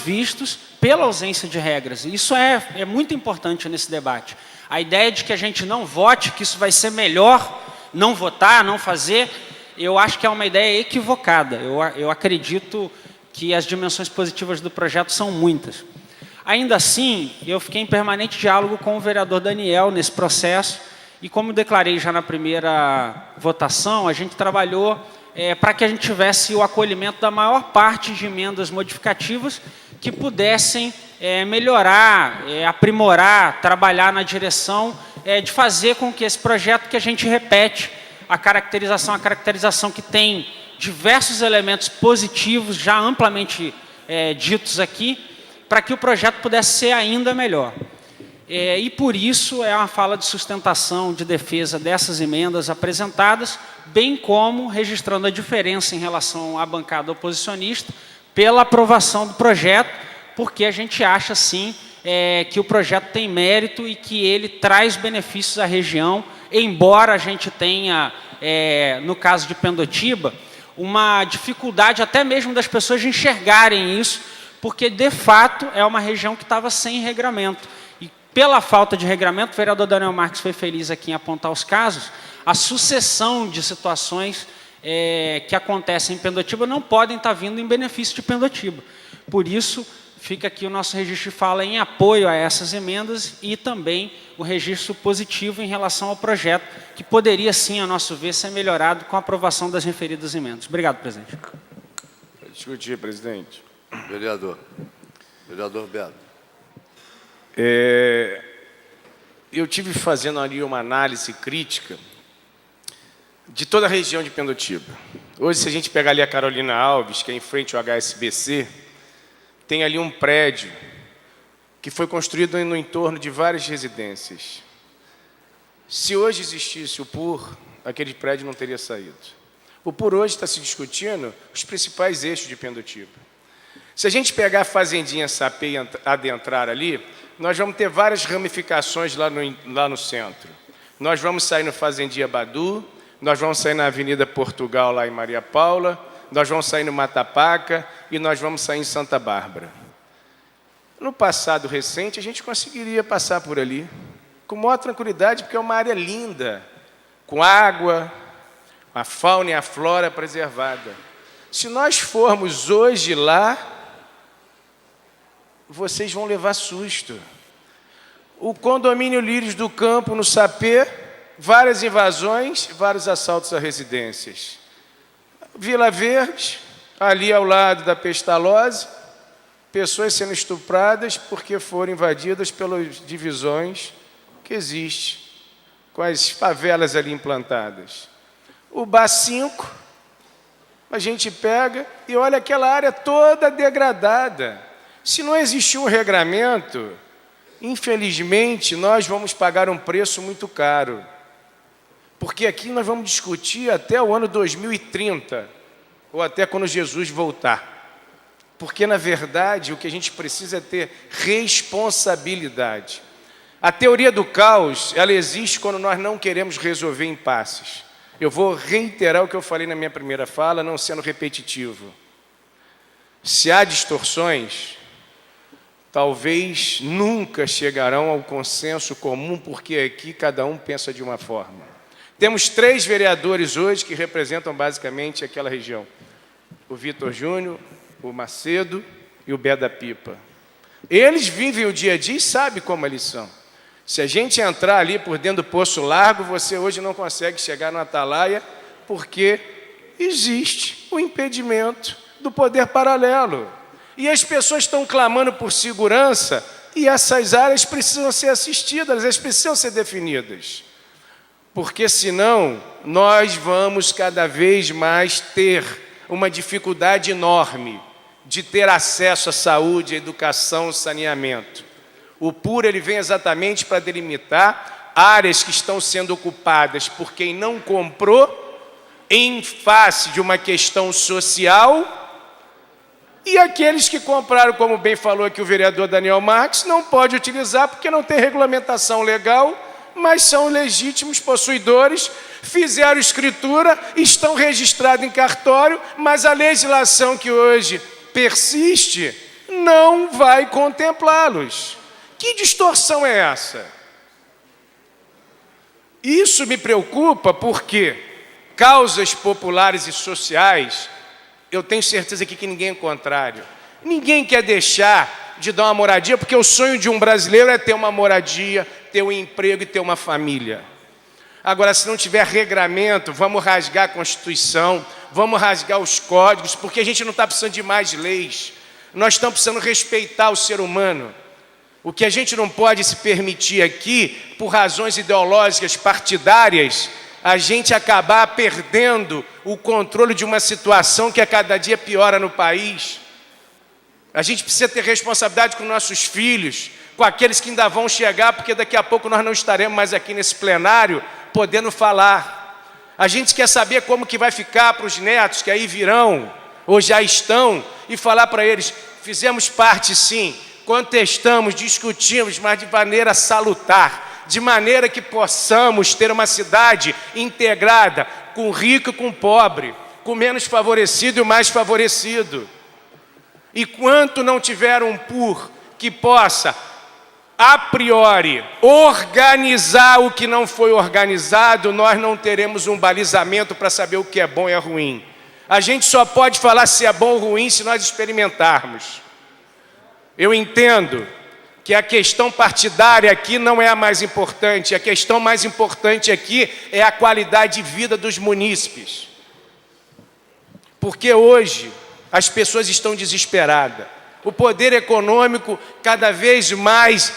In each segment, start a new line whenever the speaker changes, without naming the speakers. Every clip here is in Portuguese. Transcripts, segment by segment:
vistos pela ausência de regras. E isso é muito importante nesse debate. A ideia de que a gente não vote, que isso vai ser melhor não votar, não fazer, eu acho que é uma ideia equivocada. Eu acredito que as dimensões positivas do projeto são muitas. Ainda assim, eu fiquei em permanente diálogo com o vereador Daniel nesse processo, e como declarei já na primeira votação, a gente trabalhou para que a gente tivesse o acolhimento da maior parte de emendas modificativas que pudessem melhorar, aprimorar, trabalhar na direção de fazer com que esse projeto que a gente repete, a caracterização que tem diversos elementos positivos já amplamente ditos aqui, para que o projeto pudesse ser ainda melhor. E por isso é uma fala de sustentação, de defesa dessas emendas apresentadas, bem como registrando a diferença em relação à bancada oposicionista pela aprovação do projeto, porque a gente acha, sim, que o projeto tem mérito e que ele traz benefícios à região, embora a gente tenha, no caso de Pendotiba, uma dificuldade até mesmo das pessoas de enxergarem isso, porque, de fato, é uma região que estava sem regramento. E, pela falta de regramento, o vereador Daniel Marques foi feliz aqui em apontar os casos, a sucessão de situações que acontecem em Pendotiba não podem estar vindo em benefício de Pendotiba. Por isso, fica aqui o nosso registro de fala em apoio a essas emendas e também o registro positivo em relação ao projeto, que poderia, sim, a nosso ver, ser melhorado com a aprovação das referidas emendas. Obrigado, presidente.
Para discutir, presidente.
Vereador Beto.
Eu tive fazendo ali uma análise crítica de toda a região de Pendotiba. Hoje, se a gente pegar ali a Carolina Alves, que é em frente ao HSBC, tem ali um prédio que foi construído no entorno de várias residências. Se hoje existisse o PUR, aquele prédio não teria saído. O PUR hoje está se discutindo os principais eixos de Pendotiba. Se a gente pegar a fazendinha Sapê e adentrar ali, nós vamos ter várias ramificações lá no centro. Nós vamos sair no Fazendinha Badu, nós vamos sair na Avenida Portugal, lá em Maria Paula, nós vamos sair no Matapaca e nós vamos sair em Santa Bárbara. No passado recente, a gente conseguiria passar por ali com maior tranquilidade, porque é uma área linda, com água, a fauna e a flora preservada. Se nós formos hoje lá, vocês vão levar susto. O condomínio Lírios do Campo, no Sapê, várias invasões, vários assaltos a residências. Vila Verde, ali ao lado da Pestalozzi, pessoas sendo estupradas porque foram invadidas pelas divisões que existem, com as favelas ali implantadas. O Bar 5, a gente pega e olha aquela área toda degradada. Se não existir um regramento, infelizmente, nós vamos pagar um preço muito caro. Porque aqui nós vamos discutir até o ano 2030, ou até quando Jesus voltar. Porque, na verdade, o que a gente precisa é ter responsabilidade. A teoria do caos, ela existe quando nós não queremos resolver impasses. Eu vou reiterar o que eu falei na minha primeira fala, não sendo repetitivo. Se há distorções, talvez nunca chegarão ao consenso comum, porque aqui cada um pensa de uma forma. Temos 3 vereadores hoje que representam basicamente aquela região. O Vitor Júnior, o Macedo e o Bé da Pipa. Eles vivem o dia a dia e sabem como eles são. Se a gente entrar ali por dentro do Poço Largo, você hoje não consegue chegar no Atalaia, porque existe o impedimento do poder paralelo. E as pessoas estão clamando por segurança e essas áreas precisam ser assistidas, elas precisam ser definidas. Porque senão nós vamos cada vez mais ter uma dificuldade enorme de ter acesso à saúde, à educação, saneamento. O PUR ele vem exatamente para delimitar áreas que estão sendo ocupadas por quem não comprou em face de uma questão social. E aqueles que compraram, como bem falou aqui o vereador Daniel Marques, não pode utilizar porque não tem regulamentação legal, mas são legítimos possuidores, fizeram escritura, estão registrados em cartório, mas a legislação que hoje persiste não vai contemplá-los. Que distorção é essa? Isso me preocupa porque causas populares e sociais, eu tenho certeza aqui que ninguém é contrário. Ninguém quer deixar de dar uma moradia, porque o sonho de um brasileiro é ter uma moradia, ter um emprego e ter uma família. Agora, se não tiver regramento, vamos rasgar a Constituição, vamos rasgar os códigos, porque a gente não está precisando de mais leis. Nós estamos precisando respeitar o ser humano. O que a gente não pode se permitir aqui, por razões ideológicas, partidárias, a gente acabar perdendo o controle de uma situação que a cada dia piora no país. A gente precisa ter responsabilidade com nossos filhos, com aqueles que ainda vão chegar, porque daqui a pouco nós não estaremos mais aqui nesse plenário podendo falar. A gente quer saber como que vai ficar para os netos que aí virão, ou já estão, e falar para eles, fizemos parte sim, contestamos, discutimos, mas de maneira salutar, de maneira que possamos ter uma cidade integrada, com rico e com pobre, com menos favorecido e o mais favorecido. E quanto não tiver um PUR que possa, a priori, organizar o que não foi organizado, nós não teremos um balizamento para saber o que é bom e é ruim. A gente só pode falar se é bom ou ruim se nós experimentarmos. Eu entendo que a questão partidária aqui não é a mais importante. A questão mais importante aqui é a qualidade de vida dos munícipes. Porque hoje as pessoas estão desesperadas. O poder econômico cada vez mais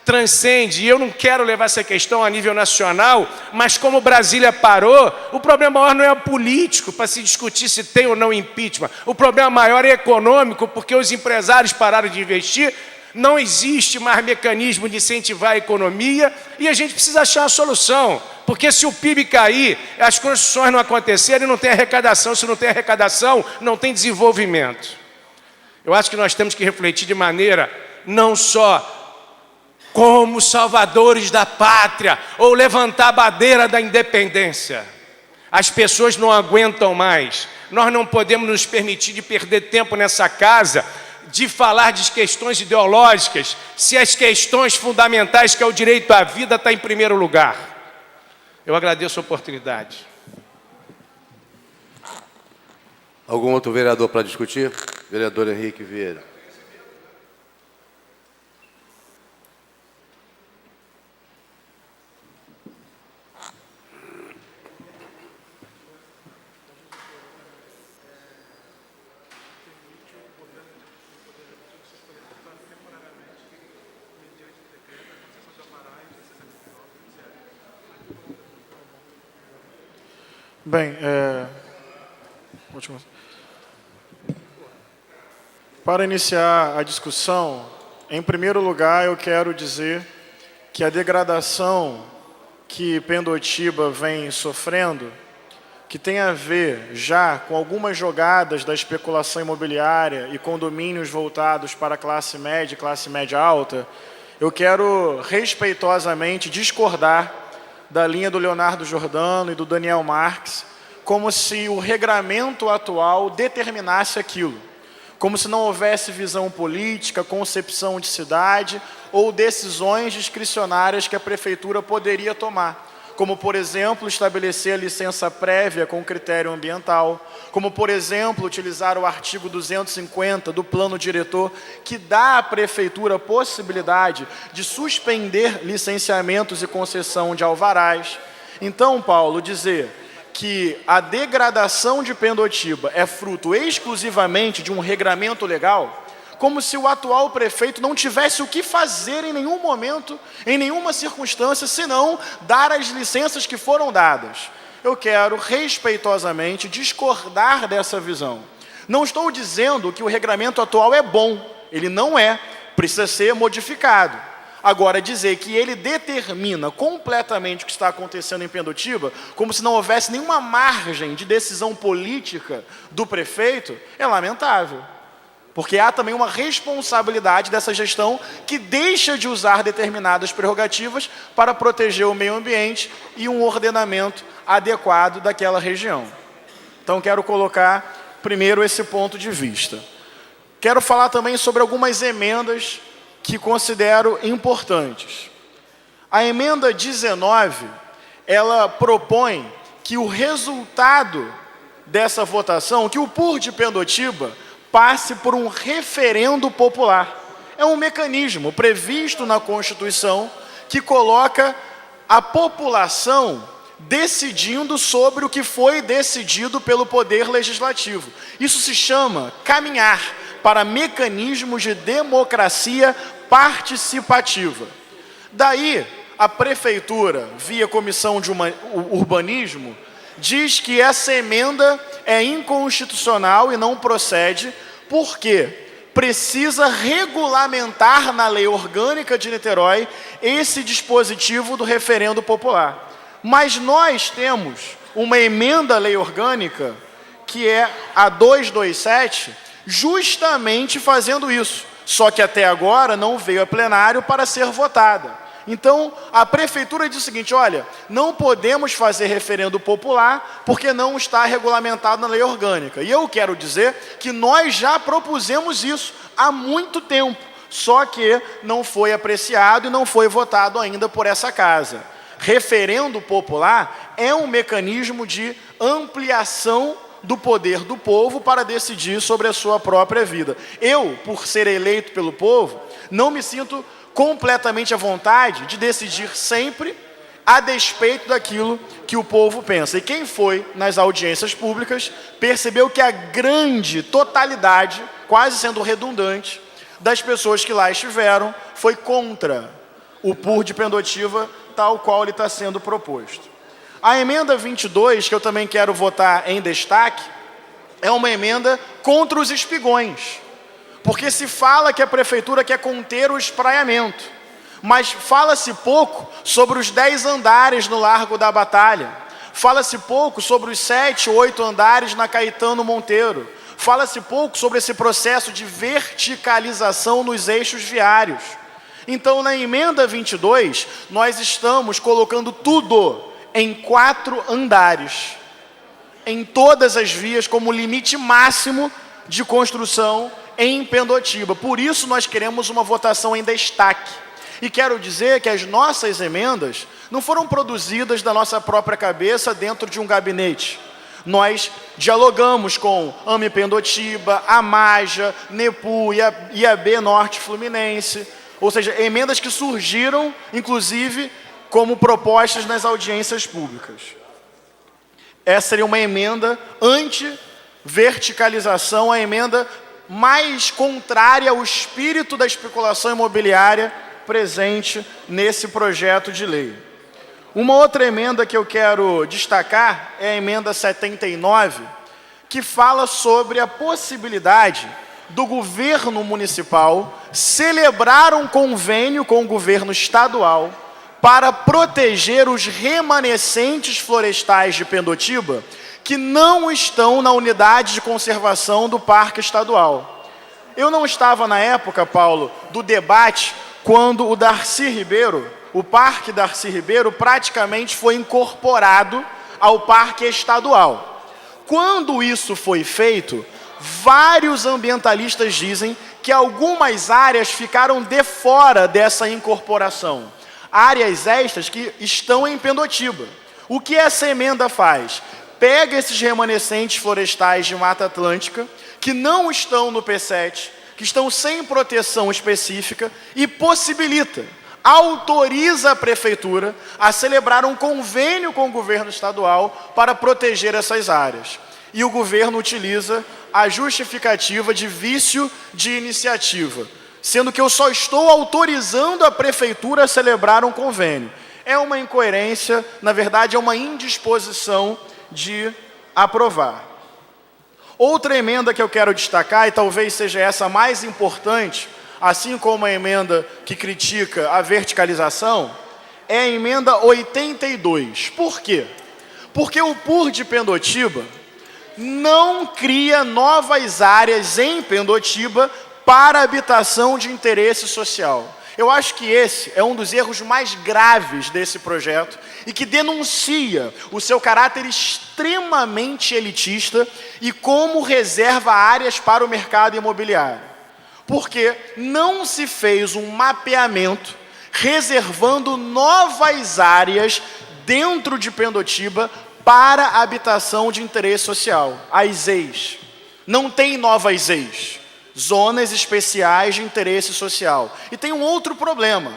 transcende. E eu não quero levar essa questão a nível nacional, mas como Brasília parou, o problema maior não é político, para se discutir se tem ou não impeachment. O problema maior é econômico, porque os empresários pararam de investir, não existe mais mecanismo de incentivar a economia e a gente precisa achar uma solução. Porque se o PIB cair, as construções não acontecerem, não tem arrecadação. Se não tem arrecadação, não tem desenvolvimento. Eu acho que nós temos que refletir de maneira não só como salvadores da pátria, ou levantar a bandeira da independência. As pessoas não aguentam mais. Nós não podemos nos permitir de perder tempo nessa casa, de falar de questões ideológicas, se as questões fundamentais, que é o direito à vida, está em primeiro lugar. Eu agradeço a oportunidade.
Algum outro vereador para discutir? Vereador Henrique Vieira.
Bem, para iniciar a discussão, em primeiro lugar eu quero dizer que a degradação que Pendotiba vem sofrendo, que tem a ver já com algumas jogadas da especulação imobiliária e condomínios voltados para a classe média alta, eu quero respeitosamente discordar da linha do Leonardo Giordano e do Daniel Marques, como se o regramento atual determinasse aquilo, como se não houvesse visão política, concepção de cidade ou decisões discricionárias que a prefeitura poderia tomar, como, por exemplo, estabelecer a licença prévia com critério ambiental, como, por exemplo, utilizar o artigo 250 do plano diretor, que dá à prefeitura a possibilidade de suspender licenciamentos e concessão de alvarás. Então, Paulo, dizer que a degradação de Pendotiba é fruto exclusivamente de um regramento legal, como se o atual prefeito não tivesse o que fazer em nenhum momento, em nenhuma circunstância, senão dar as licenças que foram dadas. Eu quero, respeitosamente, discordar dessa visão. Não estou dizendo que o regramento atual é bom, ele não é, precisa ser modificado. Agora, dizer que ele determina completamente o que está acontecendo em Pendotiba, como se não houvesse nenhuma margem de decisão política do prefeito, é lamentável. Porque há também uma responsabilidade dessa gestão que deixa de usar determinadas prerrogativas para proteger o meio ambiente e um ordenamento adequado daquela região. Então, quero colocar primeiro esse ponto de vista. quero falar também sobre algumas emendas que considero importantes. A emenda 19, ela propõe que o resultado dessa votação, que o PUR de Pendotiba passe por um referendo popular. É um mecanismo previsto na Constituição que coloca a população decidindo sobre o que foi decidido pelo Poder Legislativo. Isso se chama caminhar para mecanismos de democracia participativa. Daí, a Prefeitura, via Comissão de Urbanismo, diz que essa emenda é inconstitucional e não procede, porque precisa regulamentar na Lei Orgânica de Niterói esse dispositivo do referendo popular. Mas nós temos uma emenda à Lei Orgânica, que é a 227, justamente fazendo isso. Só que até agora não veio a plenário para ser votada. Então, a Prefeitura diz o seguinte, olha, não podemos fazer referendo popular porque não está regulamentado na Lei Orgânica. E eu quero dizer que nós já propusemos isso há muito tempo, só que não foi apreciado e não foi votado ainda por essa casa. Referendo popular é um mecanismo de ampliação do poder do povo para decidir sobre a sua própria vida. Eu, por ser eleito pelo povo, não me sinto completamente à vontade de decidir sempre a despeito daquilo que o povo pensa. E quem foi nas audiências públicas percebeu que a grande totalidade, quase sendo redundante, das pessoas que lá estiveram foi contra o PUR de Pendotiba, tal qual ele está sendo proposto. A emenda 22, que eu também quero votar em destaque, é uma emenda contra os espigões. Porque se fala que a Prefeitura quer conter o espraiamento, mas fala-se pouco sobre os 10 andares no Largo da Batalha, fala-se pouco sobre os 7, 8 andares na Caetano Monteiro, fala-se pouco sobre esse processo de verticalização nos eixos viários. Então, na emenda 22, nós estamos colocando tudo em 4 andares, em todas as vias, como limite máximo de construção em Pendotiba. Por isso, nós queremos uma votação em destaque. E quero dizer que as nossas emendas não foram produzidas da nossa própria cabeça dentro de um gabinete. Nós dialogamos com AME Pendotiba, AMAJA, NEPU, IAB Norte Fluminense, ou seja, emendas que surgiram, inclusive, como propostas nas audiências públicas. Essa seria uma emenda anti-verticalização, a emenda mais contrária ao espírito da especulação imobiliária presente nesse projeto de lei. Uma outra emenda que eu quero destacar é a emenda 79, que fala sobre a possibilidade do governo municipal celebrar um convênio com o governo estadual para proteger os remanescentes florestais de Pendotiba que não estão na unidade de conservação do Parque Estadual. Eu não estava na época, Paulo, do debate, quando o Darcy Ribeiro, o Parque Darcy Ribeiro, praticamente foi incorporado ao Parque Estadual. Quando isso foi feito, vários ambientalistas dizem que algumas áreas ficaram de fora dessa incorporação. Áreas estas que estão em Pendotiba. O que essa emenda faz? Pega esses remanescentes florestais de Mata Atlântica, que não estão no P7, que estão sem proteção específica, e possibilita, autoriza a Prefeitura a celebrar um convênio com o governo estadual para proteger essas áreas. E o governo utiliza a justificativa de vício de iniciativa, sendo que eu só estou autorizando a Prefeitura a celebrar um convênio. É uma incoerência, na verdade é uma indisposição de aprovar. Outra emenda que eu quero destacar, e talvez seja essa mais importante, assim como a emenda que critica a verticalização, é a emenda 82. Por quê? Porque o PUR de Pendotiba não cria novas áreas em Pendotiba para habitação de interesse social. Eu acho que esse é um dos erros mais graves desse projeto e que denuncia o seu caráter extremamente elitista e como reserva áreas para o mercado imobiliário. Porque não se fez um mapeamento reservando novas áreas dentro de Pendotiba para habitação de interesse social, as ZEIs. Não tem novas ZEIs, zonas especiais de interesse social. E tem um outro problema.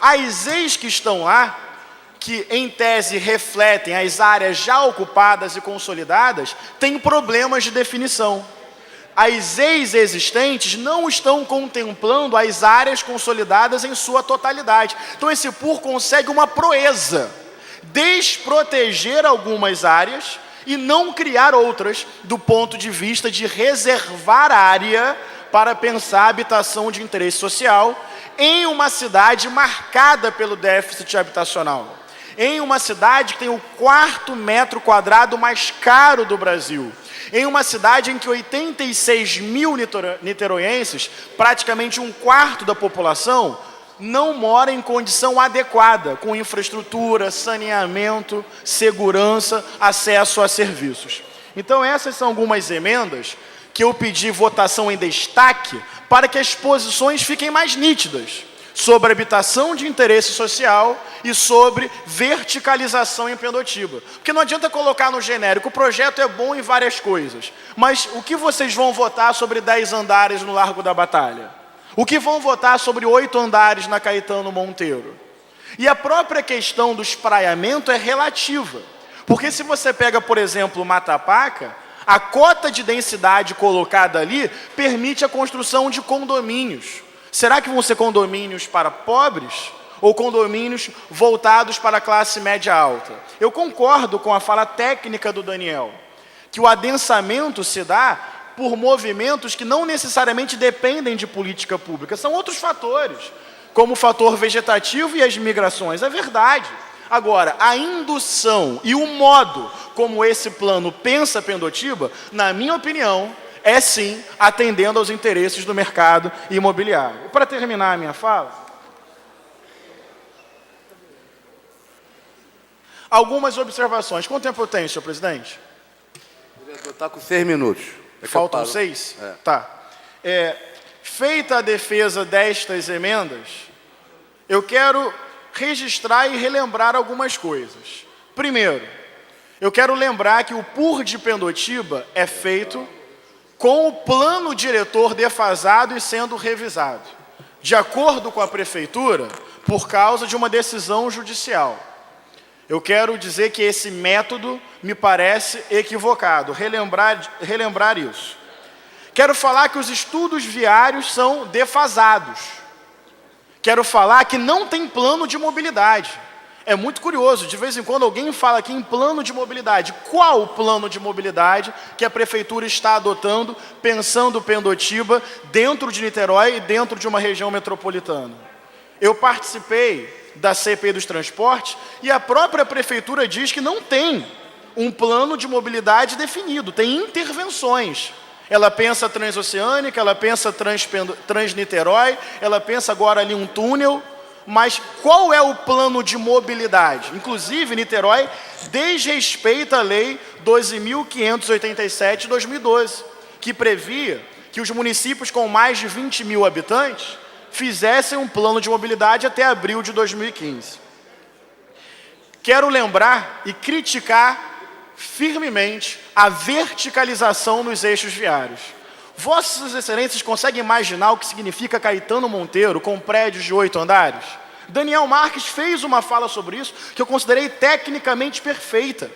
As ZEIs que estão lá, que em tese refletem as áreas já ocupadas e consolidadas, têm problemas de definição. As ZEIs existentes não estão contemplando as áreas consolidadas em sua totalidade. Então esse PUR consegue uma proeza: desproteger algumas áreas e não criar outras, do ponto de vista de reservar área para pensar habitação de interesse social em uma cidade marcada pelo déficit habitacional. Em uma cidade que tem o 4º metro quadrado mais caro do Brasil. Em uma cidade em que 86 mil niteroenses, praticamente 1/4 da população, não mora em condição adequada, com infraestrutura, saneamento, segurança, acesso a serviços. Então essas são algumas emendas que eu pedi votação em destaque para que as posições fiquem mais nítidas sobre habitação de interesse social e sobre verticalização em Pendotiba. Porque não adianta colocar no genérico, o projeto é bom em várias coisas, mas o que vocês vão votar sobre 10 andares no Largo da Batalha? O que vão votar sobre 8 andares na Caetano Monteiro? E a própria questão do espraiamento é relativa. Porque se você pega, por exemplo, Matapaca, a cota de densidade colocada ali permite a construção de condomínios. Será que vão ser condomínios para pobres ou condomínios voltados para a classe média alta? Eu concordo com a fala técnica do Daniel, que o adensamento se dá por movimentos que não necessariamente dependem de política pública. São outros fatores, como o fator vegetativo e as migrações. É verdade. Agora, a indução e o modo como esse plano pensa Pendotiba, na minha opinião, é sim atendendo aos interesses do mercado imobiliário. E para terminar a minha fala, algumas observações. Quanto tempo eu tenho, senhor presidente?
O vereador está com 6 minutos.
Faltam 6?
É.
Tá. Feita a defesa destas emendas, eu quero registrar e relembrar algumas coisas. Primeiro, eu quero lembrar que o PUR de Pendotiba é feito com o plano diretor defasado e sendo revisado, de acordo com a prefeitura, por causa de uma decisão judicial. Eu quero dizer que esse método me parece equivocado, relembrar isso. Quero falar que os estudos viários são defasados. Quero falar que não tem plano de mobilidade. É muito curioso, de vez em quando alguém fala aqui em plano de mobilidade. Qual o plano de mobilidade que a prefeitura está adotando, pensando Pendotiba, dentro de Niterói e dentro de uma região metropolitana? Eu participei da CPI dos transportes e a própria prefeitura diz que não tem um plano de mobilidade definido, tem intervenções. Ela pensa transoceânica, ela pensa Transniterói, ela pensa agora ali um túnel, mas qual é o plano de mobilidade? Inclusive, Niterói desrespeita a Lei 12.587 de 2012, que previa que os municípios com mais de 20 mil habitantes fizessem um plano de mobilidade até abril de 2015. Quero lembrar e criticar firmemente a verticalização nos eixos viários. Vossas Excelências conseguem imaginar o que significa Caetano Monteiro com prédios de 8 andares? Daniel Marques fez uma fala sobre isso que eu considerei tecnicamente perfeita,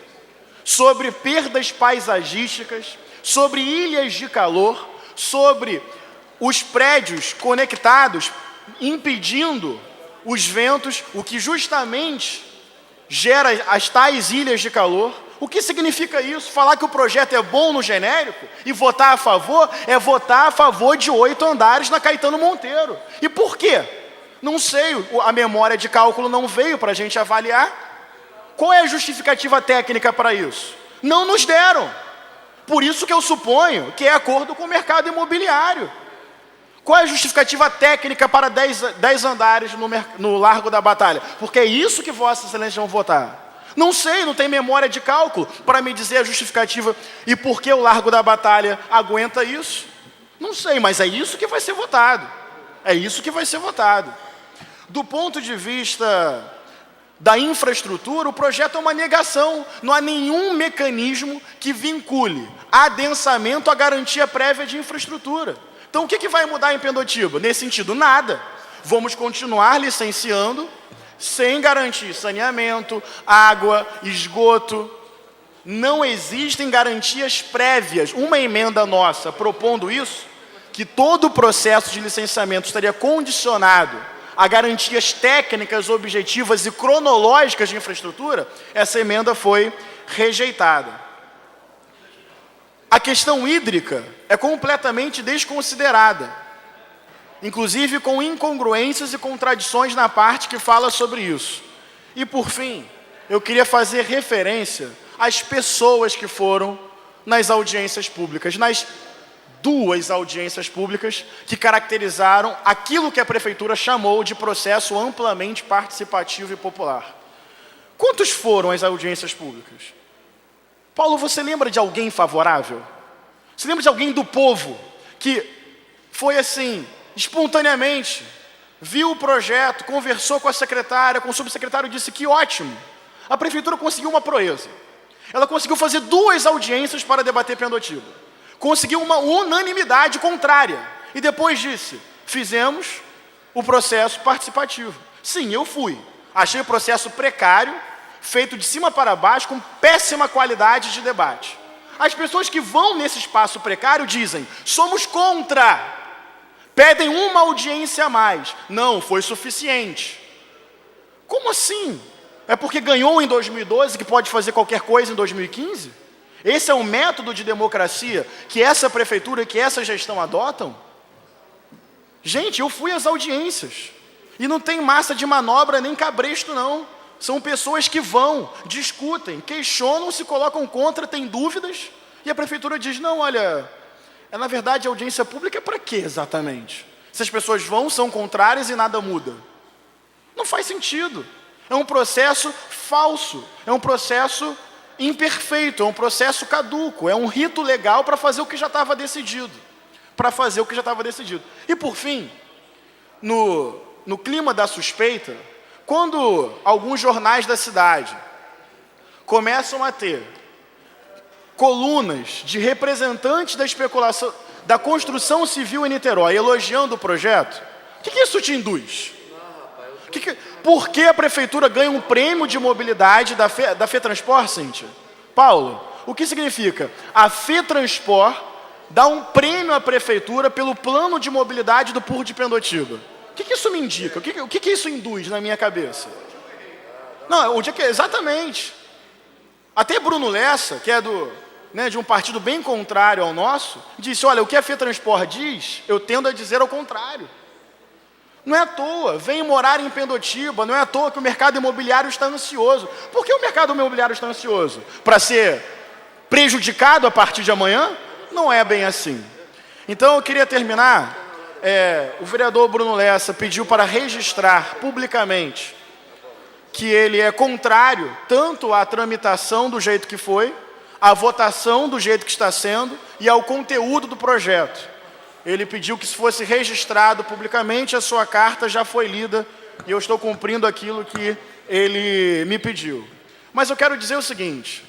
sobre perdas paisagísticas, sobre ilhas de calor, sobre os prédios conectados impedindo os ventos, o que justamente gera as tais ilhas de calor. O que significa isso? Falar que o projeto é bom no genérico e votar a favor é votar a favor de 8 andares na Caetano Monteiro. E por quê? Não sei, a memória de cálculo não veio para a gente avaliar. Qual é a justificativa técnica para isso? Não nos deram. Por isso que eu suponho que é acordo com o mercado imobiliário. Qual é a justificativa técnica para 10 andares no Largo da Batalha? Porque é isso que Vossas Excelências vão votar. Não sei, não tem memória de cálculo para me dizer a justificativa e por que o Largo da Batalha aguenta isso. Não sei, mas é isso que vai ser votado. É isso que vai ser votado. Do ponto de vista da infraestrutura, o projeto é uma negação. Não há nenhum mecanismo que vincule adensamento à garantia prévia de infraestrutura. Então, o que vai mudar em Pendotiba? Nesse sentido, nada. Vamos continuar licenciando sem garantir saneamento, água, esgoto. Não existem garantias prévias. Uma emenda nossa propondo isso, que todo o processo de licenciamento estaria condicionado a garantias técnicas, objetivas e cronológicas de infraestrutura, essa emenda foi rejeitada. A questão hídrica é completamente desconsiderada, inclusive com incongruências e contradições na parte que fala sobre isso. E, por fim, eu queria fazer referência às pessoas que foram nas audiências públicas, nas 2 audiências públicas que caracterizaram aquilo que a Prefeitura chamou de processo amplamente participativo e popular. Quantos foram as audiências públicas? Paulo, você lembra de alguém favorável? Você lembra de alguém do povo que foi assim, espontaneamente, viu o projeto, conversou com a secretária, com o subsecretário e disse que ótimo, a Prefeitura conseguiu uma proeza. Ela conseguiu fazer 2 audiências para debater Pendotiba. Conseguiu uma unanimidade contrária. E depois disse, fizemos o processo participativo. Sim, eu fui. Achei o processo precário, feito de cima para baixo, com péssima qualidade de debate. As pessoas que vão nesse espaço precário dizem, somos contra. Pedem uma audiência a mais. Não, foi suficiente. Como assim? É porque ganhou em 2012 que pode fazer qualquer coisa em 2015? Esse é o método de democracia que essa prefeitura e que essa gestão adotam? Gente, eu fui às audiências. E não tem massa de manobra nem cabresto, não. São pessoas que vão, discutem, questionam, se colocam contra, têm dúvidas. E a prefeitura diz, não, olha, na verdade a audiência pública é para quê exatamente? Se as pessoas vão, são contrárias e nada muda. Não faz sentido. É um processo falso. É um processo imperfeito, é um processo caduco, é um rito legal para fazer o que já estava decidido. E por fim, no clima da suspeita, quando alguns jornais da cidade começam a ter colunas de representantes da especulação, da construção civil em Niterói, elogiando o projeto, o que isso te induz? Por que a prefeitura ganha um prêmio de mobilidade da FETranspor, Cíntia? Paulo, o que significa? A FETranspor dá um prêmio à prefeitura pelo plano de mobilidade do PUR de Pendotiba. O que isso me indica? O que isso induz na minha cabeça? Não, exatamente. Até Bruno Lessa, que é de um partido bem contrário ao nosso, disse, olha, o que a FETranspor diz, eu tendo a dizer ao contrário. Não é à toa, vem morar em Pendotiba, não é à toa que o mercado imobiliário está ansioso. Por que o mercado imobiliário está ansioso? Para ser prejudicado a partir de amanhã? Não é bem assim. Então eu queria terminar, o vereador Bruno Lessa pediu para registrar publicamente que ele é contrário tanto à tramitação do jeito que foi, à votação do jeito que está sendo e ao conteúdo do projeto. Ele pediu que isso fosse registrado publicamente, a sua carta já foi lida e eu estou cumprindo aquilo que ele me pediu. Mas eu quero dizer o seguinte,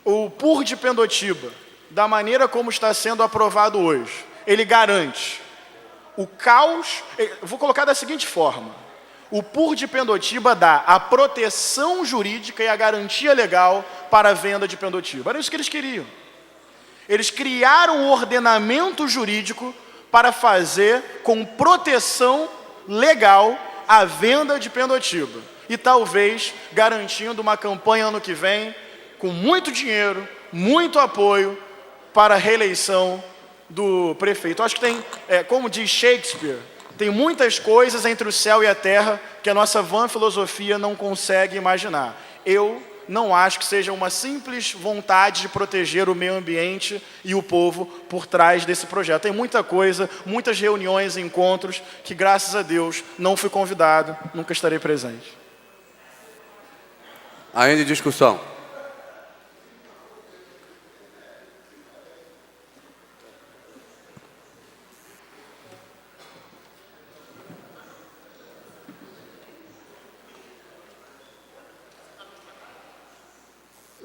o PUR de Pendotiba, da maneira como está sendo aprovado hoje, ele garante o caos, vou colocar da seguinte forma, o PUR de Pendotiba dá a proteção jurídica e a garantia legal para a venda de Pendotiba. Era isso que eles queriam. Eles criaram um ordenamento jurídico para fazer com proteção legal a venda de Pendotiba. E talvez garantindo uma campanha ano que vem, com muito dinheiro, muito apoio para a reeleição do prefeito. Acho que tem, como diz Shakespeare, tem muitas coisas entre o céu e a terra que a nossa vã filosofia não consegue imaginar. Eu não acho que seja uma simples vontade de proteger o meio ambiente e o povo por trás desse projeto. Tem muita coisa, muitas reuniões, encontros, que graças a Deus não fui convidado, nunca estarei presente.
Ainda em discussão.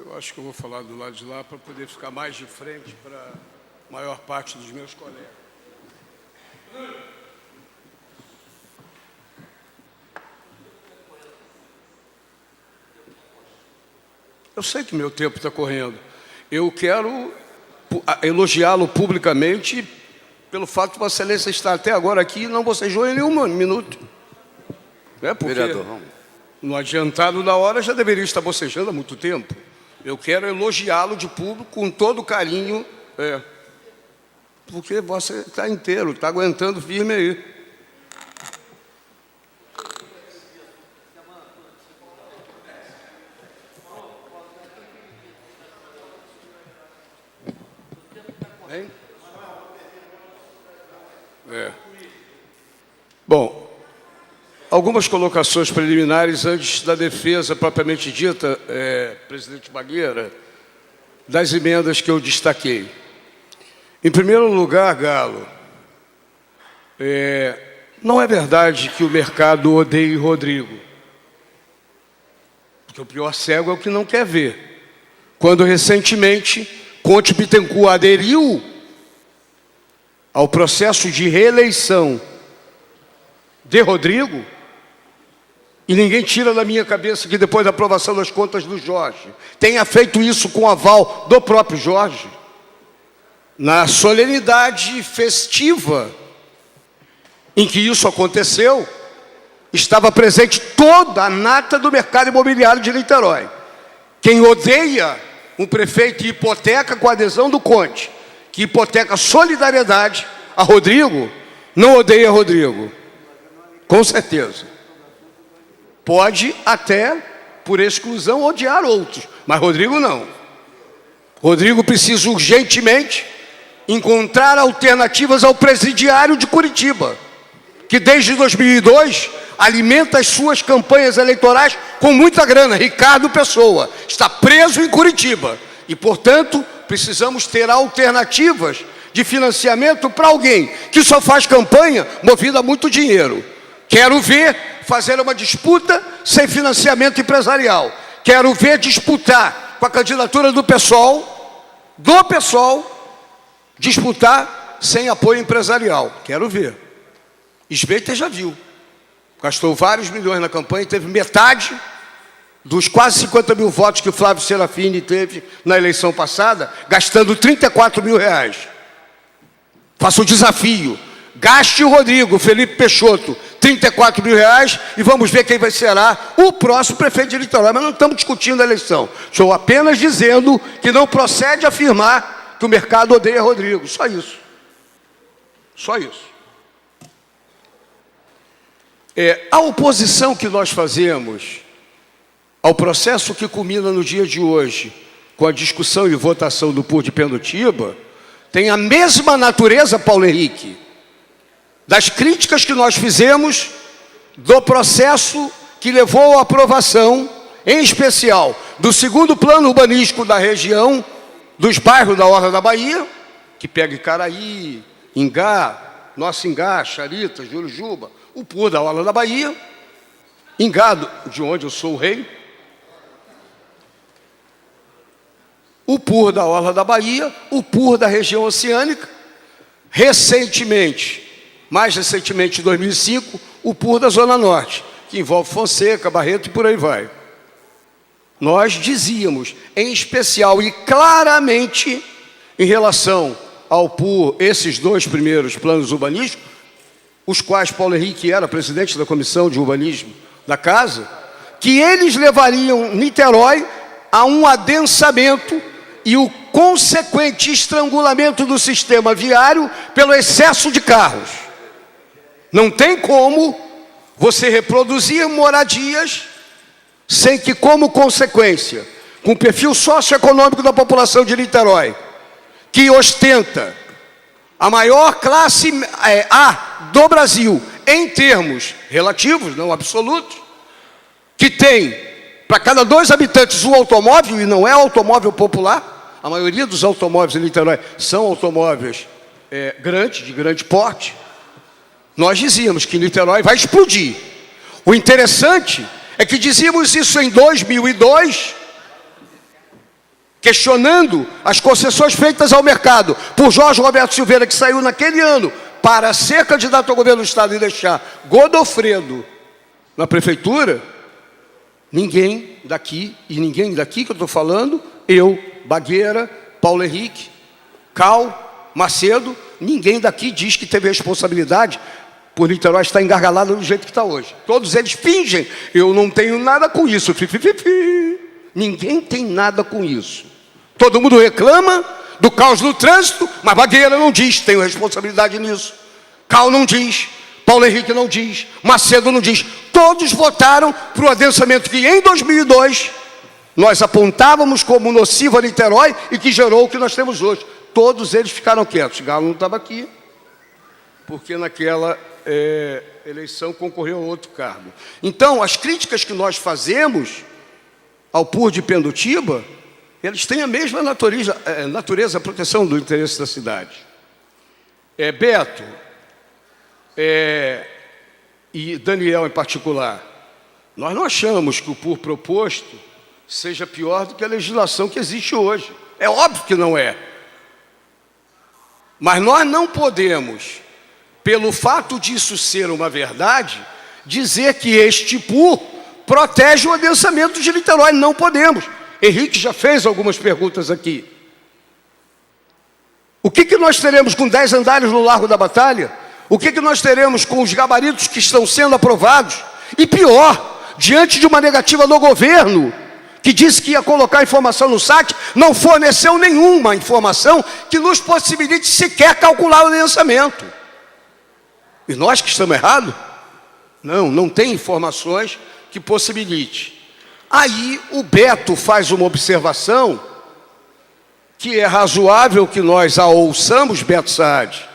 Eu acho que eu vou falar do lado de lá para poder ficar mais de frente para a maior parte dos meus colegas. Eu sei que meu tempo está correndo. Eu quero elogiá-lo publicamente pelo fato de Vossa Excelência estar até agora aqui e não bocejou em nenhum minuto. Porque
Vereador, vamos.
no adiantado da hora já deveria estar bocejando há muito tempo. Eu quero elogiá-lo de público com todo carinho, porque você está inteiro, está aguentando firme aí. Hein? Bom, algumas colocações preliminares antes da defesa propriamente dita, presidente Bagueira, das emendas que eu destaquei. Em primeiro lugar, Galo, não é verdade que o mercado odeie Rodrigo, porque o pior cego é o que não quer ver. Quando recentemente Conte Bittencourt aderiu ao processo de reeleição de Rodrigo, e ninguém tira da minha cabeça que depois da aprovação das contas do Jorge, tenha feito isso com aval do próprio Jorge, na solenidade festiva em que isso aconteceu, estava presente toda a nata do mercado imobiliário de Niterói. Quem odeia um prefeito que hipoteca com a adesão do Conte, que hipoteca solidariedade a Rodrigo, não odeia Rodrigo. Com certeza. Pode até, por exclusão, odiar outros, mas Rodrigo não. Rodrigo precisa urgentemente encontrar alternativas ao presidiário de Curitiba, que desde 2002 alimenta as suas campanhas eleitorais com muita grana. Ricardo Pessoa está preso em Curitiba e, portanto, precisamos ter alternativas de financiamento para alguém que só faz campanha movida a muito dinheiro. Quero ver fazer uma disputa sem financiamento empresarial. Quero ver disputar com a candidatura do PSOL, disputar sem apoio empresarial. Quero ver. Sveiter já viu. Gastou vários milhões na campanha e teve metade dos quase 50 mil votos que o Flávio Serafini teve na eleição passada, gastando 34 mil reais. Faça o desafio. Gaste o Rodrigo, Felipe Peixoto, 34 mil reais e vamos ver quem vai será o próximo prefeito de Niterói. Mas não estamos discutindo a eleição. Estou apenas dizendo que não procede afirmar que o mercado odeia Rodrigo. Só isso. Só isso. A oposição que nós fazemos ao processo que culmina no dia de hoje, com a discussão e votação do PUR de Pendotiba, tem a mesma natureza, Paulo Henrique, das críticas que nós fizemos do processo que levou à aprovação, em especial, do segundo plano urbanístico da região, dos bairros da Orla da Bahia, que pega Icaraí, Ingá, Nossa Ingá, Charita, Jurujuba, o PUR da Orla da Bahia, Ingá, de onde eu sou o rei, o PUR da Orla da Bahia, o PUR da região oceânica, recentemente, mais recentemente, em 2005, o PUR da Zona Norte, que envolve Fonseca, Barreto e por aí vai. Nós dizíamos, em especial e claramente, em relação ao PUR, esses dois primeiros planos urbanísticos, os quais Paulo Henrique era presidente da Comissão de Urbanismo da Casa, que eles levariam Niterói a um adensamento e o consequente estrangulamento do sistema viário pelo excesso de carros. Não tem como você reproduzir moradias sem que, como consequência, com o perfil socioeconômico da população de Niterói, que ostenta a maior classe A do Brasil, em termos relativos, não absolutos, que tem, para cada 2 habitantes, um automóvel, e não é automóvel popular, a maioria dos automóveis em Niterói são automóveis grandes, de grande porte, nós dizíamos que Niterói vai explodir. O interessante é que dizíamos isso em 2002 questionando as concessões feitas ao mercado por Jorge Roberto Silveira, que saiu naquele ano para ser candidato ao governo do Estado e deixar Godofredo na prefeitura, ninguém daqui que eu estou falando, eu, Bagueira, Paulo Henrique, Cal, Macedo, ninguém daqui diz que teve responsabilidade por Niterói estar engargalado do jeito que está hoje. Todos eles fingem, eu não tenho nada com isso. Ninguém tem nada com isso. Todo mundo reclama do caos no trânsito, mas Bagueira não diz, tenho responsabilidade nisso. Cal não diz, Paulo Henrique não diz, Macedo não diz. Todos votaram para o adensamento que em 2002 nós apontávamos como nocivo a Niterói e que gerou o que nós temos hoje. Todos eles ficaram quietos. Galo não estava aqui, porque naquela eleição concorreu a outro cargo. Então, as críticas que nós fazemos ao PUR de Pendotiba, eles têm a mesma natureza, a proteção do interesse da cidade. Beto e Daniel em particular, nós não achamos que o PUR proposto seja pior do que a legislação que existe hoje. É óbvio que não é. Mas nós não podemos, pelo fato disso ser uma verdade, dizer que este PUR protege o adensamento de Niterói. Não podemos. Henrique já fez algumas perguntas aqui. O que nós teremos com 10 andares no Largo da Batalha? O que nós teremos com os gabaritos que estão sendo aprovados? E pior, diante de uma negativa do governo, que disse que ia colocar informação no site, não forneceu nenhuma informação que nos possibilite sequer calcular o adensamento. E nós que estamos errados? Não tem informações que possibilite. Aí o Beto faz uma observação que é razoável que nós a ouçamos, Beto Saad,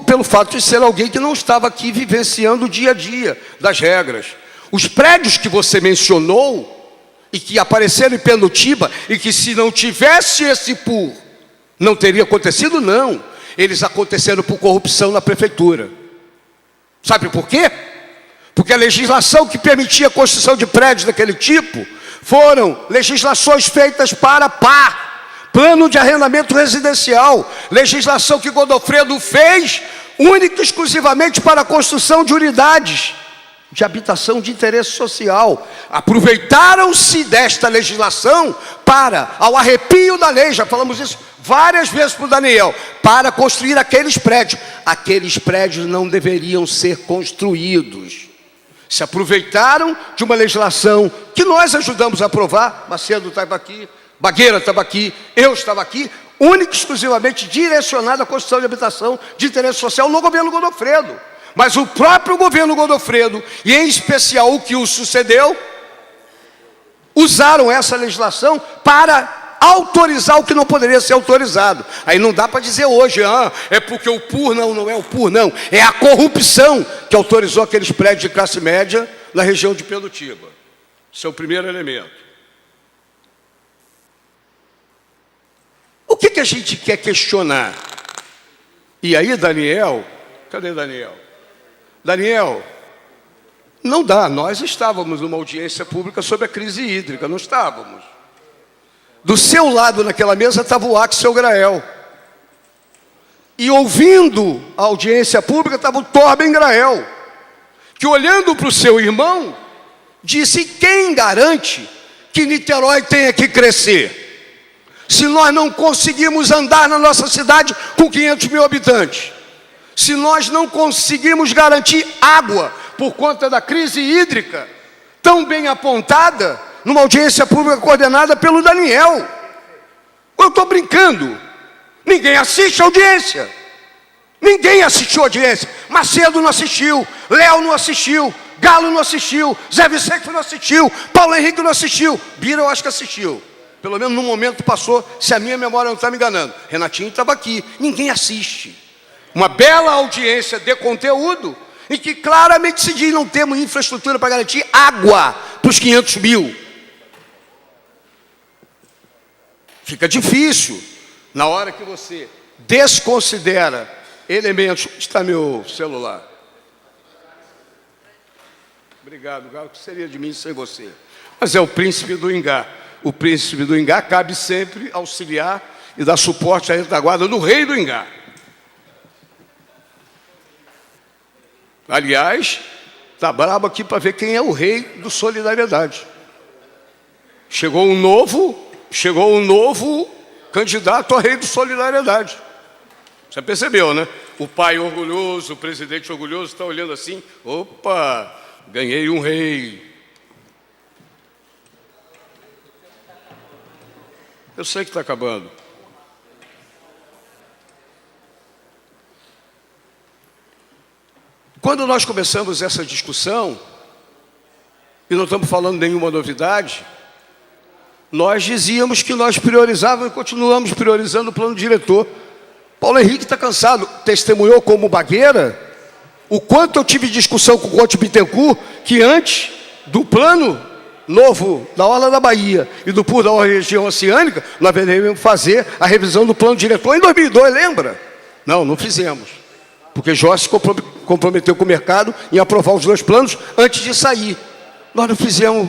pelo fato de ser alguém que não estava aqui vivenciando o dia a dia das regras. Os prédios que você mencionou e que apareceram em Pendotiba e que se não tivesse esse PUR não teria acontecido, não. Eles aconteceram por corrupção na prefeitura. Sabe por quê? Porque a legislação que permitia a construção de prédios daquele tipo foram legislações feitas para PAR, Plano de Arrendamento Residencial, legislação que Godofredo fez única e exclusivamente para a construção de unidades de habitação de interesse social. Aproveitaram-se desta legislação para, ao arrepio da lei, já falamos isso várias vezes para o Daniel, para construir aqueles prédios. Aqueles prédios não deveriam ser construídos. Se aproveitaram de uma legislação que nós ajudamos a aprovar, Macedo estava aqui, Bagueira estava aqui, eu estava aqui, única e exclusivamente direcionada à construção de habitação de interesse social no governo Godofredo. Mas o próprio governo Godofredo, e em especial o que o sucedeu, usaram essa legislação para autorizar o que não poderia ser autorizado. Aí não dá para dizer hoje, é porque o PUR não é o PUR, não. É a corrupção que autorizou aqueles prédios de classe média na região de Pendotiba. Esse é o primeiro elemento. O que a gente quer questionar? E aí, Daniel, cadê Daniel? Daniel, não dá, nós estávamos numa audiência pública sobre a crise hídrica, não estávamos. Do seu lado naquela mesa estava o Axel Grael. E ouvindo a audiência pública estava o Torben Grael, que olhando para o seu irmão, disse: quem garante que Niterói tenha que crescer? Se nós não conseguimos andar na nossa cidade com 500 mil habitantes, se nós não conseguimos garantir água por conta da crise hídrica, tão bem apontada, numa audiência pública coordenada pelo Daniel. Eu estou brincando. Ninguém assiste a audiência. Ninguém assistiu a audiência. Macedo não assistiu, Léo não assistiu, Galo não assistiu, Zé Vicente não assistiu, Paulo Henrique não assistiu, Bira eu acho que assistiu. Pelo menos no momento passou, se a minha memória não está me enganando. Renatinho estava aqui. Ninguém assiste. Uma bela audiência de conteúdo, em que claramente se diz: não temos infraestrutura para garantir água para os 500 mil. Fica difícil, na hora que você desconsidera elementos... Está meu celular. Obrigado, Galo, que seria de mim sem você? Mas é o príncipe do Ingá. o príncipe do Ingá, cabe sempre auxiliar e dar suporte à retaguarda do rei do Ingá. Aliás, está brabo aqui para ver quem é o rei do Solidariedade. Chegou um novo candidato a rei do Solidariedade. Você percebeu, né? O pai orgulhoso, o presidente orgulhoso está olhando assim, opa, ganhei um rei. Eu sei que está acabando. Quando nós começamos essa discussão, e não estamos falando nenhuma novidade, nós dizíamos que nós priorizávamos e continuamos priorizando o plano diretor. Paulo Henrique está cansado, testemunhou como Bagueira o quanto eu tive discussão com o Conte Bittencourt, que antes do plano novo da Orla da Bahia e do PUR da região oceânica, nós deveríamos fazer a revisão do plano diretor em 2002, lembra? Não fizemos, porque Jorge se comprometeu com o mercado em aprovar os 2 planos antes de sair. Nós não fizemos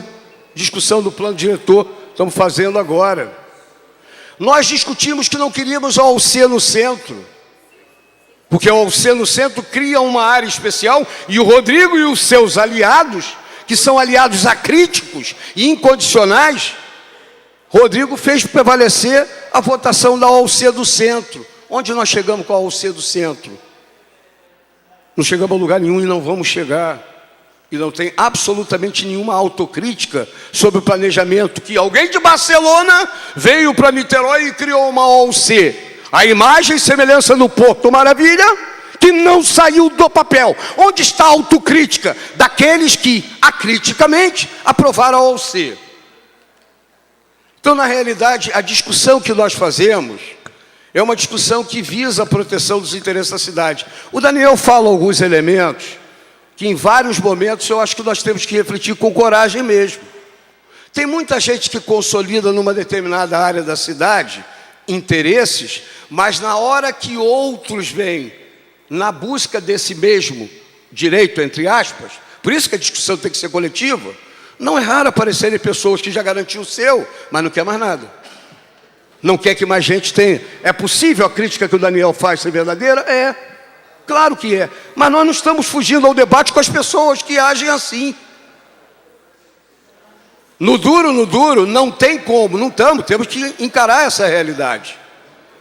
discussão do plano diretor, estamos fazendo agora. Nós discutimos que não queríamos a OLC no centro, porque a OLC no centro cria uma área especial e o Rodrigo e os seus aliados, que são aliados acríticos e incondicionais, Rodrigo fez prevalecer a votação da OLC do centro. Onde nós chegamos com a OLC do centro? Não chegamos a lugar nenhum e não vamos chegar. E não tem absolutamente nenhuma autocrítica sobre o planejamento que alguém de Barcelona veio para Niterói e criou uma OLC. A imagem e semelhança do Porto Maravilha, que não saiu do papel. Onde está a autocrítica daqueles que, acriticamente, aprovaram a OLC? Então, na realidade, a discussão que nós fazemos é uma discussão que visa a proteção dos interesses da cidade. O Daniel fala alguns elementos que em vários momentos eu acho que nós temos que refletir com coragem mesmo. Tem muita gente que consolida numa determinada área da cidade interesses, mas na hora que outros vêm na busca desse mesmo direito, entre aspas, por isso que a discussão tem que ser coletiva, não é raro aparecerem pessoas que já garantiram o seu, mas não quer mais nada. Não quer que mais gente tenha. É possível a crítica que o Daniel faz ser verdadeira? É. Claro que é, mas nós não estamos fugindo ao debate com as pessoas que agem assim. No duro, não tem como, não estamos, temos que encarar essa realidade.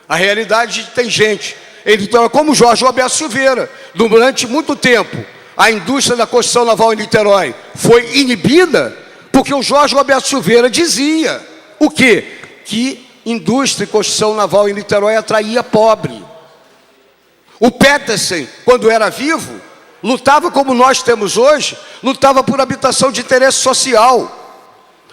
A realidade tem gente, então, como Jorge Roberto Silveira, durante muito tempo, a indústria da construção naval em Niterói foi inibida, porque o Jorge Roberto Silveira dizia o quê? Que indústria e construção naval em Niterói atraía pobre. O Petersen, quando era vivo, lutava como nós temos hoje, lutava por habitação de interesse social.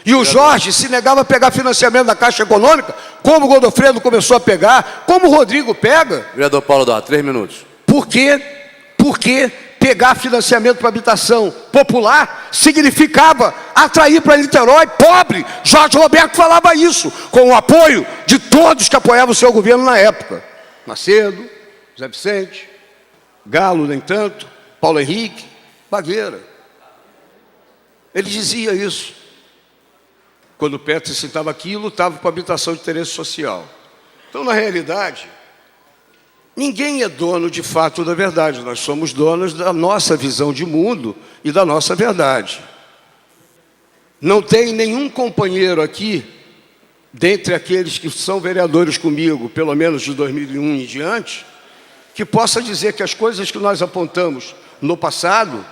E o Jorge se negava a pegar financiamento da Caixa Econômica, como o Godofredo começou a pegar, como o Rodrigo pega.
Vereador Paulo Dó, 3 minutos.
Por quê? Porque pegar financiamento para habitação popular significava atrair para Niterói pobre. Jorge Roberto falava isso, com o apoio de todos que apoiavam o seu governo na época. Macedo, Zé Vicente, Galo, nem tanto, Paulo Henrique, Bagueira. Ele dizia isso. Quando o Petersen estava aqui, lutava por habitação de interesse social. Então, na realidade, ninguém é dono de fato da verdade. Nós somos donos da nossa visão de mundo e da nossa verdade. Não tem nenhum companheiro aqui, dentre aqueles que são vereadores comigo, pelo menos de 2001 em diante, que possa dizer que as coisas que nós apontamos no passado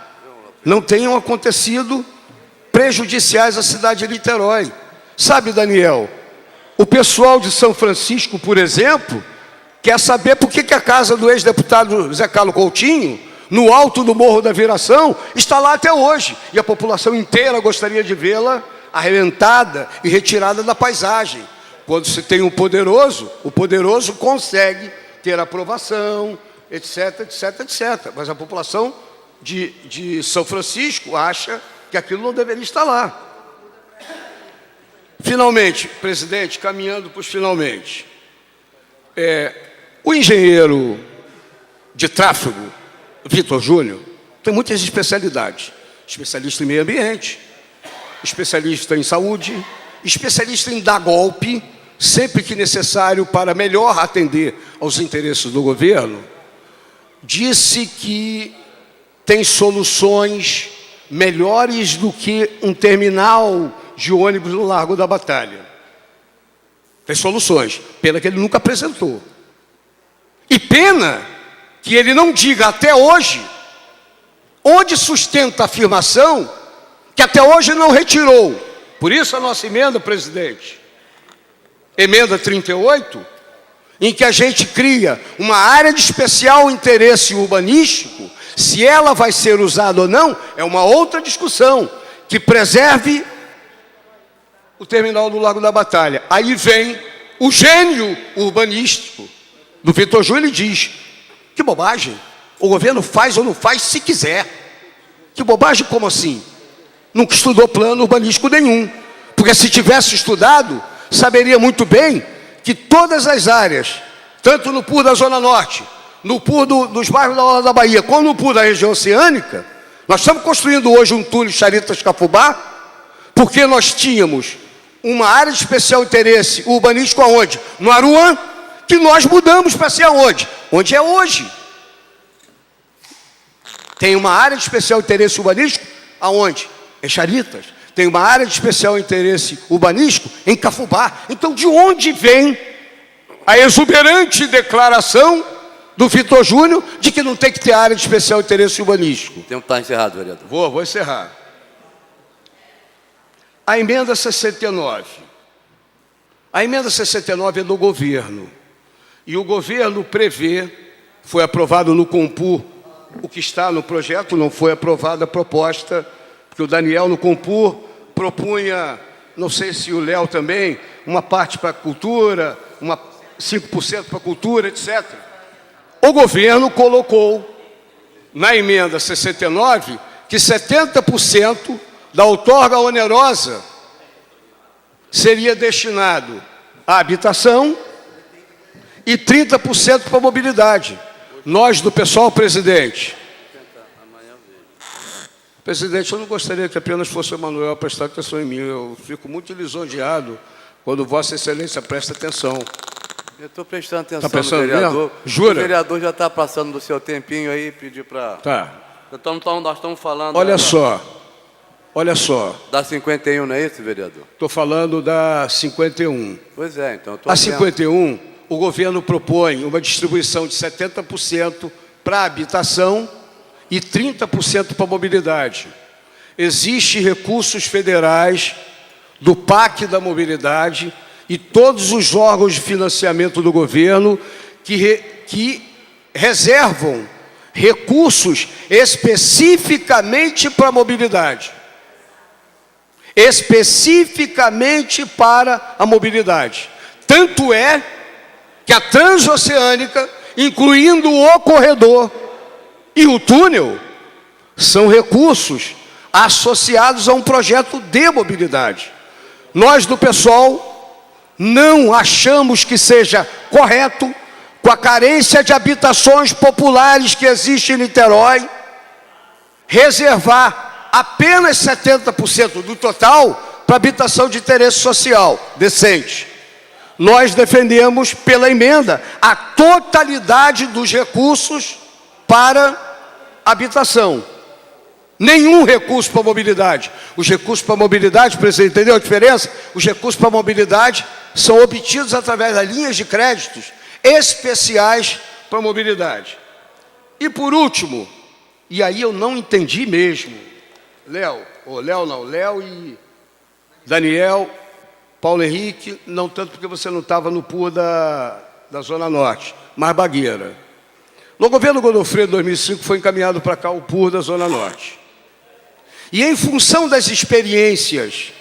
não tenham acontecido prejudiciais à cidade de Niterói. Sabe, Daniel, o pessoal de São Francisco, por exemplo, quer saber por que a casa do ex-deputado Zé Carlos Coutinho, no alto do Morro da Viração, está lá até hoje. E a população inteira gostaria de vê-la arrebentada e retirada da paisagem. Quando se tem o poderoso consegue ter aprovação, etc, etc, etc. Mas a população de São Francisco acha que aquilo não deveria estar lá. Finalmente, presidente, caminhando para os finalmente. O engenheiro de tráfego, Vitor Júnior, tem muitas especialidades. Especialista em meio ambiente, especialista em saúde, especialista em dar golpe, sempre que necessário para melhor atender aos interesses do governo, disse que tem soluções melhores do que um terminal de ônibus no Largo da Batalha. Tem soluções, pena que ele nunca apresentou. E pena que ele não diga até hoje onde sustenta a afirmação que até hoje não retirou. Por isso a nossa emenda, presidente, emenda 38, em que a gente cria uma área de especial interesse urbanístico. Se ela vai ser usada ou não, é uma outra discussão, que preserve o terminal do Largo da Batalha. Aí vem o gênio urbanístico do Vitor Júnior e diz: que bobagem, o governo faz ou não faz se quiser. Que bobagem, como assim? Nunca estudou plano urbanístico nenhum, porque se tivesse estudado, saberia muito bem que todas as áreas, tanto no PUR da Zona Norte, no PUR dos bairros da Orla da Bahia, como no PUR da região oceânica, nós estamos construindo hoje um túnel Charitas-Cafubá, porque nós tínhamos uma área de especial interesse urbanístico aonde? No Aruan, que nós mudamos para ser aonde? Onde é hoje. Tem uma área de especial interesse urbanístico aonde? Em Charitas. Tem uma área de especial interesse urbanístico em Cafubá. Então, de onde vem a exuberante declaração do Vitor Júnior de que não tem que ter área de especial interesse urbanístico?
O tempo está encerrado, vereador.
Vou encerrar. A emenda 69. A emenda 69 é do governo. E o governo prevê, foi aprovado no Compur, o que está no projeto, não foi aprovada a proposta, porque o Daniel no Compur propunha, não sei se o Léo também, uma parte para a cultura, 5% para a cultura, etc. O governo colocou na emenda 69 que 70% da outorga onerosa seria destinado à habitação e 30% para a mobilidade. Nós, do pessoal, presidente, eu não gostaria que apenas fosse o Emanuel a prestar atenção em mim. Eu fico muito lisonjeado quando Vossa Excelência presta atenção.
Eu estou prestando atenção
prestando
no vereador.
mesmo? Jura?
O vereador já está passando do seu tempinho aí, pedir para...
Tá.
Nós estamos falando...
Olha só.
Da 51, não é isso, vereador?
Estou falando da 51.
Pois é, então...
A 51, o governo propõe uma distribuição de 70% para a habitação e 30% para a mobilidade. Existem recursos federais do PAC da mobilidade e todos os órgãos de financiamento do governo que reservam recursos especificamente para a mobilidade. Especificamente para a mobilidade. Tanto é que a Transoceânica, incluindo o corredor e o túnel, são recursos associados a um projeto de mobilidade. Nós do PSOL não achamos que seja correto, com a carência de habitações populares que existe em Niterói, reservar apenas 70% do total para habitação de interesse social decente. Nós defendemos, pela emenda, a totalidade dos recursos para habitação. Nenhum recurso para mobilidade. Os recursos para mobilidade, presidente, entendeu a diferença? Os recursos para mobilidade são obtidos através das linhas de créditos especiais para mobilidade. E por último, e aí eu não entendi mesmo, Léo e Daniel, Paulo Henrique, não tanto porque você não estava no PUR da Zona Norte, mas Bagueira. No governo Godofredo, em 2005, foi encaminhado para cá o PUR da Zona Norte. E em função das experiências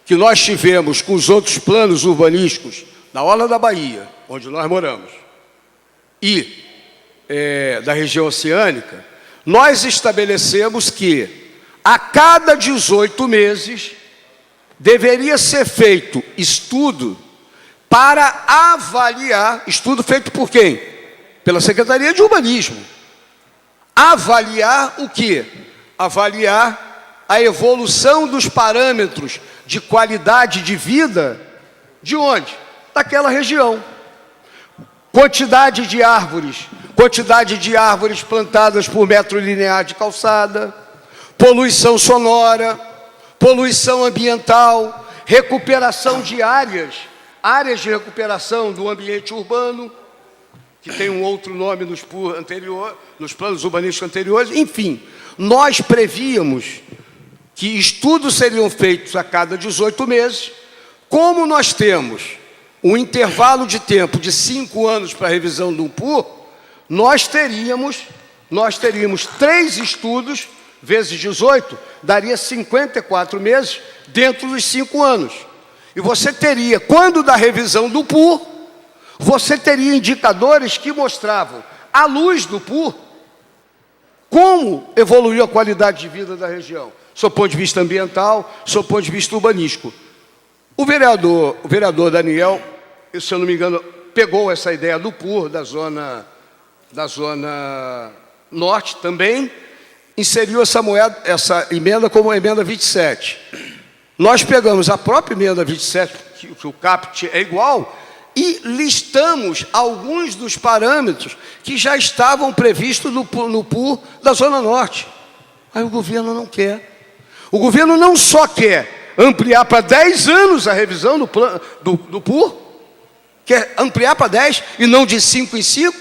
que nós tivemos com os outros planos urbanísticos da Orla da Bahia, onde nós moramos, e da região oceânica, nós estabelecemos que a cada 18 meses deveria ser feito estudo para avaliar, estudo feito por quem? Pela Secretaria de Urbanismo. Avaliar o quê? Avaliar a evolução dos parâmetros de qualidade de vida, de onde? Daquela região. Quantidade de árvores plantadas por metro linear de calçada, poluição sonora, poluição ambiental, recuperação de áreas de recuperação do ambiente urbano, que tem um outro nome nos planos urbanísticos anteriores. Enfim, nós prevíamos que estudos seriam feitos a cada 18 meses. Como nós temos um intervalo de tempo de 5 anos para a revisão do PUR, nós teríamos 3 estudos, vezes 18, daria 54 meses dentro dos 5 anos. E você teria, quando da revisão do PUR, você teria indicadores que mostravam, à luz do PUR, como evoluiu a qualidade de vida da região, sob o ponto de vista ambiental, sob o ponto de vista urbanístico. O vereador Daniel, se eu não me engano, pegou essa ideia do PUR, da zona norte também, inseriu essa emenda como emenda 27. Nós pegamos a própria emenda 27, que o CAPT é igual, e listamos alguns dos parâmetros que já estavam previstos no PUR da Zona Norte. Aí o governo não quer. O governo não só quer ampliar para 10 anos a revisão do PUR, quer ampliar para 10 e não de 5 em 5,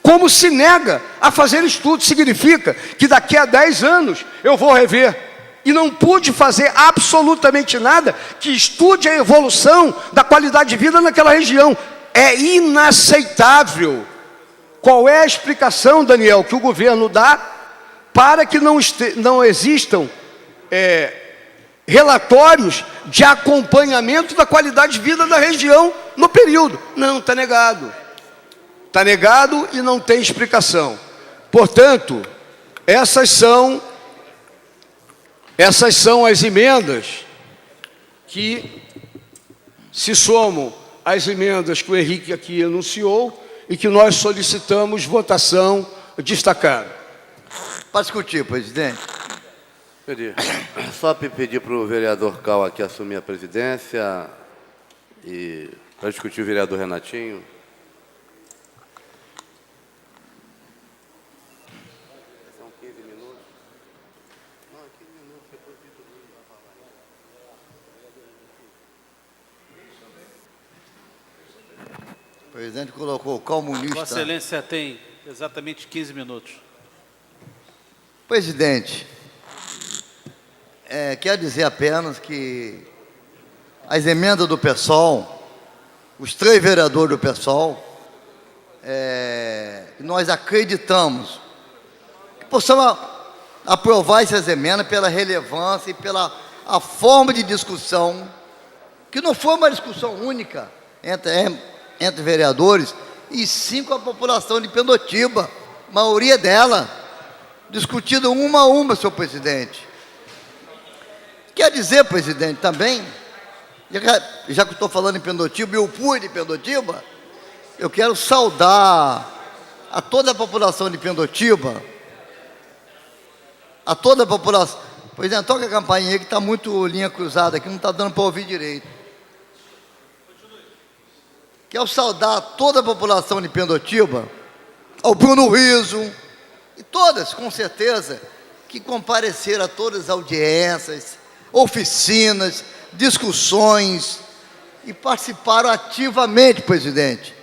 como se nega a fazer estudo. Significa que daqui a 10 anos eu vou rever. E não pude fazer absolutamente nada que estude a evolução da qualidade de vida naquela região. É inaceitável. Qual é a explicação, Daniel, que o governo dá para que não existam relatórios de acompanhamento da qualidade de vida da região no período? Não, está negado. Está negado e não tem explicação. Portanto, essas são as emendas que se somam às emendas que o Henrique aqui anunciou e que nós solicitamos votação destacada.
Para discutir, presidente.
Só pedir para o vereador Cal aqui assumir a presidência e para discutir o vereador Renatinho.
O presidente colocou comunista.
Vossa Excelência tem exatamente 15 minutos.
Presidente, quero dizer apenas que as emendas do PSOL, os 3 vereadores do PSOL, nós acreditamos que possamos aprovar essas emendas pela relevância e pela a forma de discussão, que não foi uma discussão única entre vereadores, e sim com a população de Pindotiba, maioria dela, discutida uma a uma, senhor presidente. Quer dizer, presidente, também, já que estou falando em Pindotiba, e eu fui de Pindotiba, eu quero saudar a toda a população de Pindotiba, a toda a população. Presidente, toca a campainha aí que está muito linha cruzada aqui, não está dando para ouvir direito. Quero saudar toda a população de Pindotiba, ao Bruno Riso, e todas, com certeza, que compareceram a todas as audiências, oficinas, discussões, e participaram ativamente, presidente.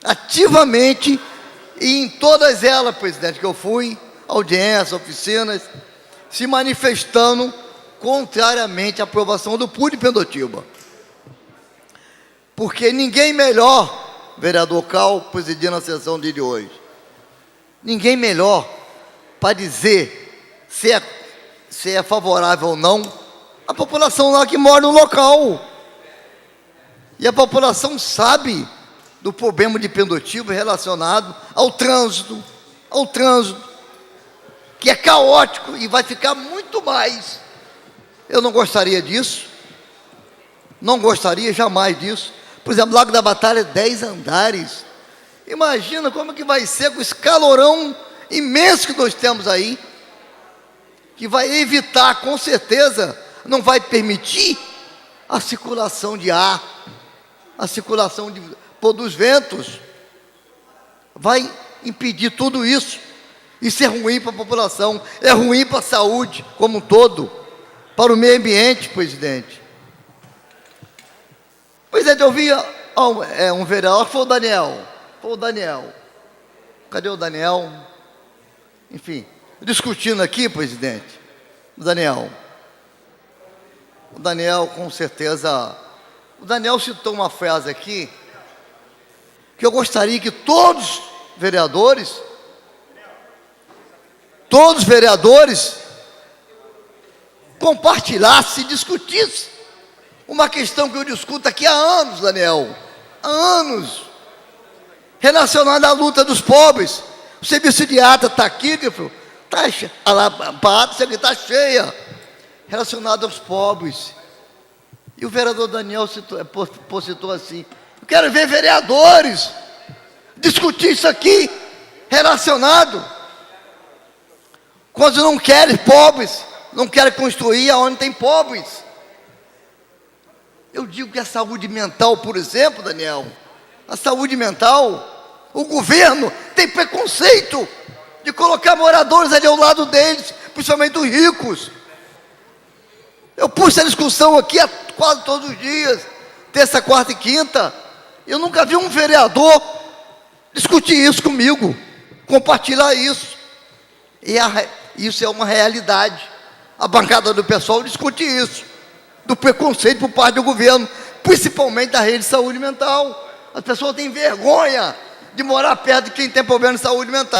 Ativamente, e em todas elas, presidente, que eu fui, audiências, oficinas, se manifestando contrariamente à aprovação do PUR de Pindotiba. Porque ninguém melhor, vereador Cal, presidindo a sessão de hoje, ninguém melhor para dizer se é favorável ou não a população lá que mora no local. E a população sabe do problema de Pindotiba relacionado ao trânsito, que é caótico e vai ficar muito mais. Eu não gostaria disso, não gostaria jamais disso. Por exemplo, Lago da Batalha, 10 andares. Imagina como que vai ser com esse calorão imenso que nós temos aí. que vai evitar, com certeza, não vai permitir a circulação de ar, a circulação dos ventos. Vai impedir tudo isso. Isso é ruim para a população, é ruim para a saúde como um todo, para o meio ambiente, presidente. Presidente, eu vi um vereador, foi o Daniel. Cadê o Daniel? Enfim, discutindo aqui, presidente, o Daniel, com certeza, o Daniel citou uma frase aqui, que eu gostaria que todos os vereadores compartilhassem e discutissem uma questão que eu discuto aqui há anos, Daniel, há anos, relacionada à luta dos pobres. O serviço de ata está aqui, está cheia, relacionado aos pobres. E o vereador Daniel citou assim: eu quero ver vereadores discutir isso aqui, relacionado, quando não querem pobres, não querem construir aonde tem pobres. Eu digo que a saúde mental, por exemplo, Daniel, a saúde mental, o governo tem preconceito de colocar moradores ali ao lado deles, principalmente os ricos. Eu pus essa discussão aqui quase todos os dias, terça, quarta e quinta. Eu nunca vi um vereador discutir isso comigo, compartilhar isso. E isso é uma realidade. A bancada do pessoal discute isso, do preconceito por parte do governo, principalmente da rede de saúde mental. As pessoas têm vergonha de morar perto de quem tem problema de saúde mental.